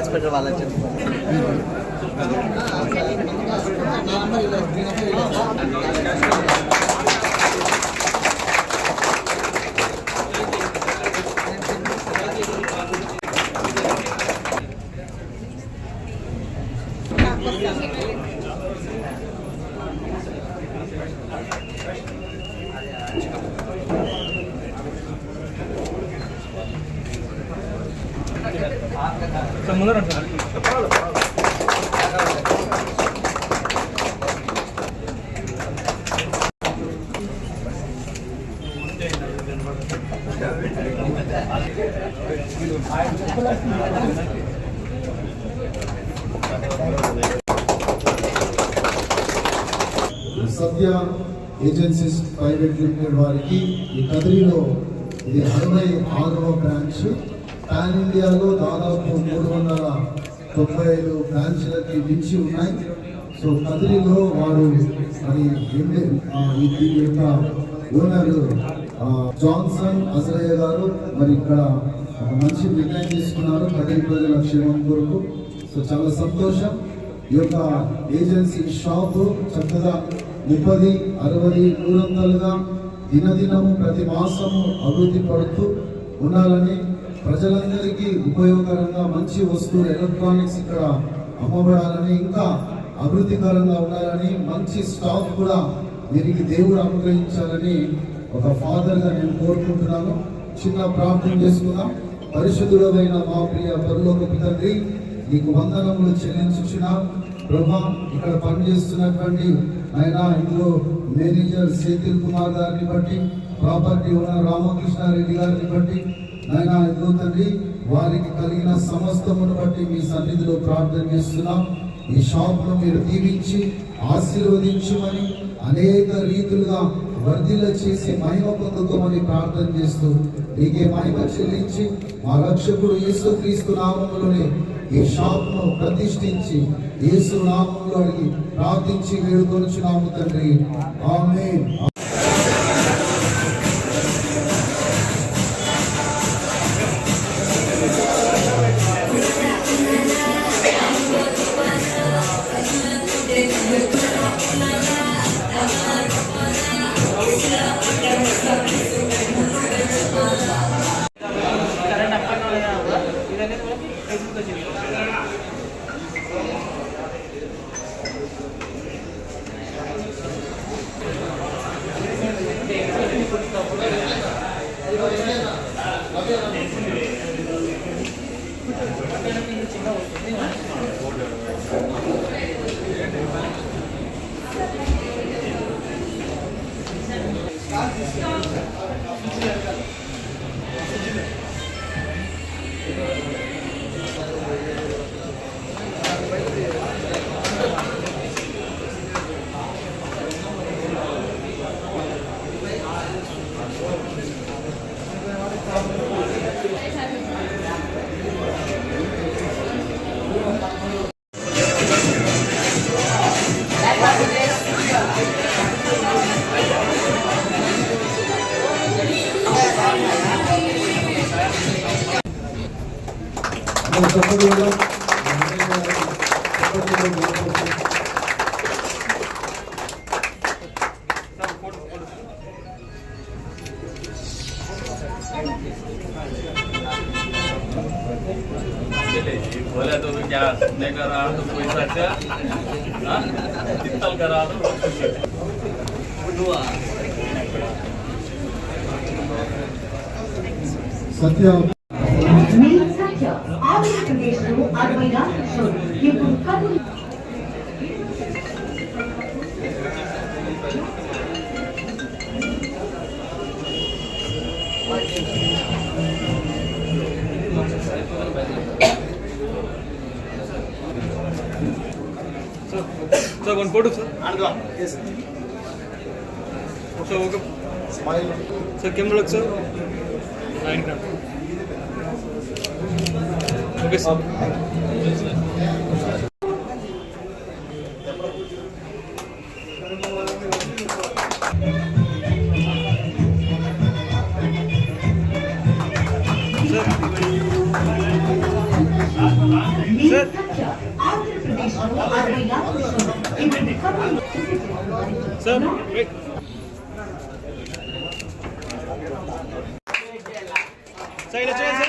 Hospital వాళ్ళ ముందర సత్య agencies private limited వారికి ఈ కదిరిలో ఇది 66వ బ్రాంచ్. పాన్ ఇండియాలో దాదాపు 395 బ్రాంచ్లకి మించి ఉన్నాయి. సో కదిరిలో వారు మరి దీని యొక్క ఓనర్ జాన్సన్ అజరయ్య గారు మరి ఇక్కడ ఒక మంచి నిర్ణయం తీసుకున్నారు కదిరి ప్రజల క్షేమం కొరకు. సో చాలా సంతోషం. ఈ యొక్క ఏజెన్సీ షాపు చక్కగా 30, 60, 100గా దినదినము ప్రతి మాసము అభివృద్ధి పడుతూ ఉండాలని, ప్రజలందరికీ ఉపయోగకరంగా మంచి వస్తువులు ఎలక్ట్రానిక్స్ ఇక్కడ అమ్మబడాలని, ఇంకా అభివృద్ధికరంగా ఉండాలని, మంచి స్టాక్ కూడా వీరికి దేవుడు అనుగ్రహించాలని ఒక ఫాదర్గా నేను కోరుకుంటున్నాను. చిన్న ప్రార్థన చేసుకుందాం. పరిశుద్ధుడైన మా ప్రియ పరలోకపు తండ్రి, నీకు వందనములు చెల్లించుచున్నాం ప్రభా. ఇక్కడ పనిచేస్తున్నటువంటి ఆయన ఇందులో మేనేజర్ సేతిల్ కుమార్ గారిని బట్టి, ప్రాపర్టీ ఓనర్ రామకృష్ణారెడ్డి గారిని బట్టి నాయన ఇందులో తండ్రి వారికి కలిగిన సమస్తమును బట్టి మీ సన్నిధిలో ప్రార్థన చేస్తున్నాం. ఈ షాప్ను మీరు దీవించి ఆశీర్వదించమని, అనేక రీతులుగా వర్ధిల్ల చేసి మహిమ పొందుకోమని ప్రార్థన చేస్తూ నీకే మహిమ చెల్లించి మా రక్షకుడు యేసుక్రీస్తు నామములోనే ఈ షాప్ను ప్రతిష్ఠించి యేసు నామములో అడిగి ప్రార్థించి వేడుకొనుచున్నాము తండ్రి. ఆమేన్. बोले तो क्या नहीं कर रहा तो कोई सच्चा चित्तल करा तो సత్య ఆంధ్రప్రదేశ్లో 60 రాష్ట్రాలు ఇప్పుడు Kadiri Sir, one photo, sir. Yes, sir. So, okay. Smile. Sir, camera look, sir. Line cut. Okay, sir. Sir. సత్య ఆంధ్రప్రదేశ్లో 60 ఏళ్ల ఇప్పుడు సార్ సైడ్ వచ్చేయండి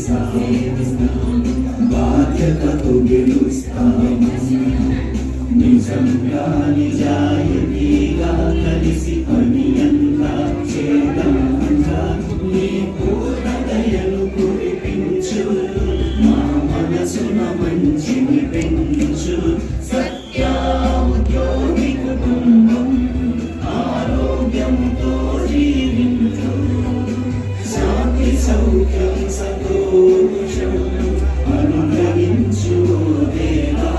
సార్. బాధ్యతతో గెలుస్తాము నిజంగా నిజాయితీగా కలిసి పని అంతా చేద్దాంగా నీ పూర్ణ దయను కురిపించు మా మనసున మంచిని పెంచు సత్య ఉద్యోగి కుటుంబం ఆరోగ్యంతో జీవించు శాంతి సౌఖ్యం సంతోషం అనుగ్రహించు దేవా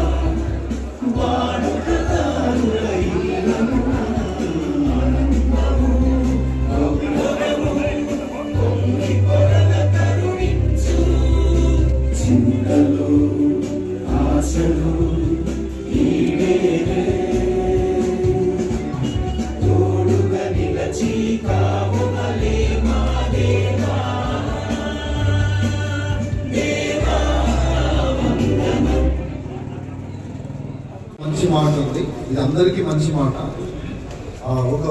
చింతలు ఆశలు తోడుగా నిలచి కావుగలే మా దేవా మంచి మాట ఉంది, ఇది అందరికీ మంచి మాట. ఒక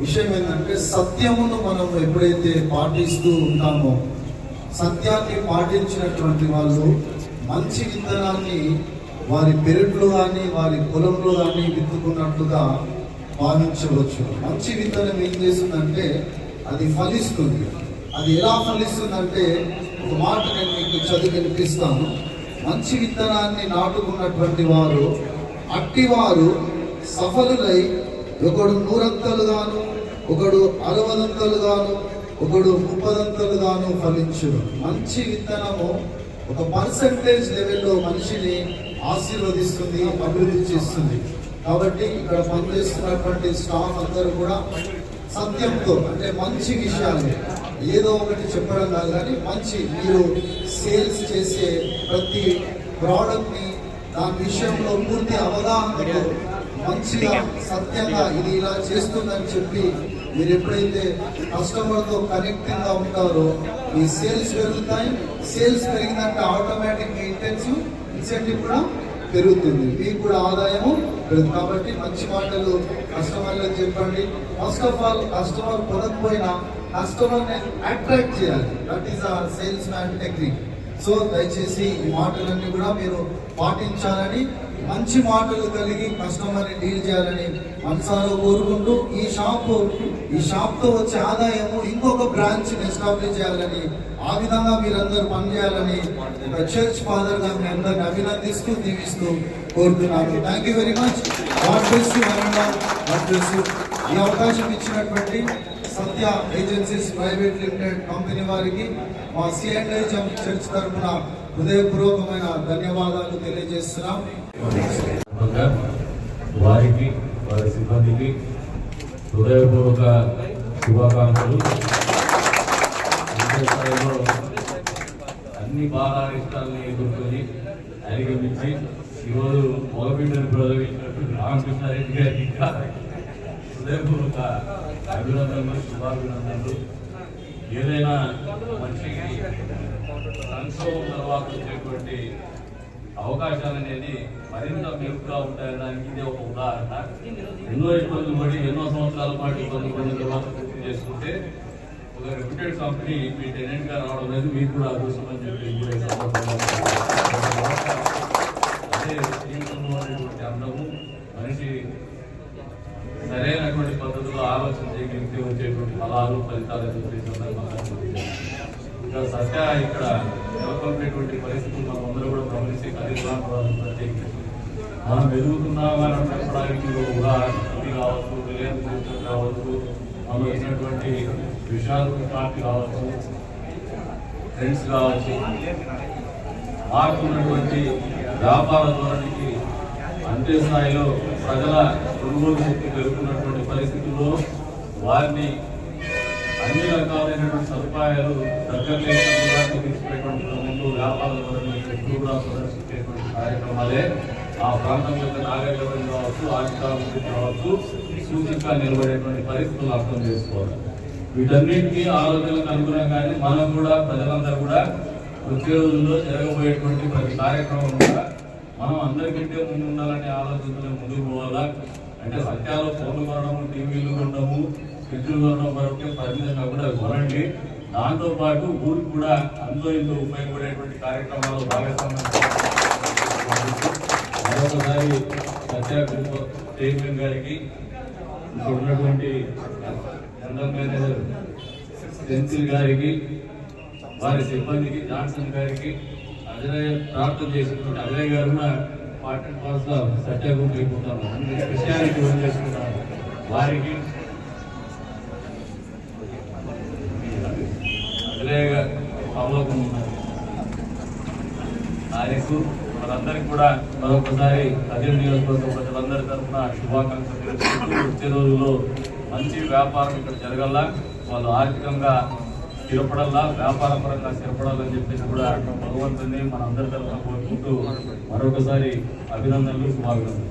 విషయం ఏంటంటే సత్యమును మనం ఎప్పుడైతే పాటిస్తూ ఉంటామో, సత్యాన్ని పాటించినటువంటి వాళ్ళు మంచి విత్తనాన్ని వారి పెరట్లో కానీ వారి పొలంలో కానీ విత్తుకున్నట్లుగా భావించవచ్చు. మంచి విత్తనం ఏం చేస్తుందంటే అది ఫలిస్తుంది. అది ఎలా ఫలిస్తుందంటే ఒక మాట నేను మీకు చదివి వినిపిస్తాను. మంచి విత్తనాన్ని నాటుకున్నటువంటి వారు అట్టివారు సఫలులై ఒకడు 100 గాను, ఒకడు 60 గాను, ఒకడు 30 గాను ఫలించును. మంచి విత్తనము ఒక పర్సెంటేజ్ లెవెల్లో మనిషిని ఆశీర్వదిస్తుంది, అభివృద్ధి చేస్తుంది. కాబట్టి ఇక్కడ పనిచేస్తున్నటువంటి స్టాఫ్ అందరూ కూడా సత్యంతో, అంటే మంచి విషయాలు ఏదో ఒకటి చెప్పడం కాదు, కానీ మంచి మీరు సేల్స్ చేసే ప్రతి ప్రోడక్ట్ని దాని విషయంలో పూర్తి అవగాహనతో మంచిగా సత్యంగా ఇది ఇలా చేస్తుందని చెప్పి మీరు ఎప్పుడైతే కస్టమర్తో కనెక్టింగ్గా ఉంటారో మీ సేల్స్ పెరుగుతాయి. సేల్స్ పెరిగిందంటే ఆటోమేటిక్గా ఇన్సెంటివ్ కూడా పెరుగుతుంది, మీకు కూడా ఆదాయము పెరుగుతుంది. కాబట్టి మంచి మాటలు కస్టమర్లకు చెప్పండి. ఫస్ట్ ఆఫ్ ఆల్ కస్టమర్ కొనకపోయినా కస్టమర్ని అట్రాక్ట్ చేయాలి. That is our sales man technique. So దయచేసి ఈ మాటలన్నీ కూడా మీరు పాటించాలని, మంచి మాటలు కలిగి కస్టమర్ని డీల్ చేయాలని మనసారా కోరుకుంటూ ఈ షాప్తో వచ్చే ఆదాయము ఇంకొక బ్రాంచ్ని ఎస్టాబ్లిష్ చేయాలని, ఆ విధంగా మీరందరూ పనిచేయాలని ఒక చర్చ్ ఫాదర్గా మీ అందరిని అభినందిస్తూ దీవిస్తూ కోరుతున్నాను. Thank you very much. God bless you. God bless you. ఈ అవకాశం ఇచ్చినటువంటి సత్య ఏజెన్సీస్ ప్రైవేట్ లిమిటెడ్ కంపెనీ వారికి మా C&I చర్చ్ తరఫున హృదయపూర్వకమైన ధన్యవాదాలు తెలియజేస్తున్నాం. వారికి వారి సిబ్బందికి హృదయపూర్వక శుభాకాంక్షలు. అన్ని బాధారిష్టాలని ఎదుర్కొని అధిగమించి ఈరోజు మగబిడ్డను ప్రదర్శించినట్టు రామకృష్ణారెడ్డి గారికి హృదయపూర్వక అభినందనలు, శుభాభినందనలు. ఏదైనా మనిషికి సంక్షోభం తర్వాత వచ్చేటువంటి అవకాశాలు అనేది మరింత మెరుగ్గా ఉంటాయనడానికి ఇదే ఒక ఉదాహరణ. ఎన్నో ఇబ్బందులు పడి ఎన్నో సంవత్సరాల పాటు ఇబ్బంది పడిన తర్వాత పూర్తి చేసుకుంటే ఒక రెప్యూటెడ్ కంపెనీ మీ టెనెంట్ గా రావడం అనేది మీకు కూడా అదృష్టం అని చెప్పి అదే జీవితంలో ఉన్నటువంటి అందము, మనిషి సరైనటువంటి పద్ధతిలో ఆలోచన చేయగలిగితే వచ్చేటువంటి ఫలాలు, ఫలితాలు ఇంకా సత్య ఇక్కడ నెలకొల్పేటువంటి పరిస్థితులు మనం అందరూ కూడా గమనించి ఖరీదు ప్రత్యేకించి మనం ఎదుగుతున్నామని చెప్పడానికి ఉదాహరణ కావచ్చు, రిలయన్స్ కావచ్చు, మనం వచ్చినటువంటి విశాల్ పార్టీ కావచ్చు, ఫ్రెండ్స్ కావచ్చు, మారుతున్నటువంటి వ్యాపార ధోరణికి అంతే స్థాయిలో ప్రజల కొనుగోలు శక్తి పెరుగుతున్నటువంటి పరిస్థితుల్లో వారిని అన్ని రకాలైనటువంటి సదుపాయాలు దగ్గరలో తీసుకునేటువంటి క్రమంలో వ్యాపారాలను ఎప్పుడు కూడా ప్రదర్శించేటువంటి కార్యక్రమాలే ఆ ప్రాంతం యొక్క నాగరికత కావచ్చు, ఆర్థికాభివృద్ధి కావచ్చు, సూచికగా నిలబడేటువంటి పరిస్థితులు అర్థం చేసుకోవాలి. వీటన్నిటికీ ఆలోచనలకు అనుగుణంగానే మనం కూడా ప్రజలందరూ కూడా వచ్చే రోజుల్లో జరగబోయేటువంటి ప్రతి కార్యక్రమం కూడా మనం అందరికంటే ముందు ఉండాలనే ఆలోచనతో ముందుకు పోవాలా. అంటే సత్యాలు ఫోన్లు కొనడము, టీవీలు కొనడము, ఫ్రిడ్జ్లు కొనడం వరకే పరిమితంగా కూడా కొనండి. దాంతో పాటు ఊరికి కూడా అంతో ఇంతో ఉపయోగపడేటువంటి కార్యక్రమాలు భాగస్వామ్యం మరొకసారి సత్య గ్రూప్ చైర్మన్ గారికి, ఇక్కడ ఉన్నటువంటి జనరల్ మేనేజర్ సెన్సిల్ గారికి, వారి సిబ్బందికి, జాన్సన్ గారికి, అజయ్ ప్రార్థన చేసినటువంటి అజయ్ గారు కూడా పార్టీ పాస్ లో సత్య గ్రూప్ అయిపోతాను విషయానికి చేసుకుంటాను. వారికి అజయ్ గారు అవలోకం ఉన్నారు. ఆయనకు వాళ్ళందరికీ కూడా మరొకసారి అదే నియోజకవర్గ ప్రజలందరి తరఫున శుభాకాంక్షలు తెలుసుకుంటూ వచ్చే రోజుల్లో మంచి వ్యాపారం ఇక్కడ జరగల్లా, వాళ్ళు ఆర్థికంగా స్థిరపడాలా, వ్యాపార పరంగా స్థిరపడాలని చెప్పేసి కూడా భగవంతుని మన అందరి తరఫున కోరుకుంటూ మరొకసారి అభినందనలు, శుభాకాంక్షలు.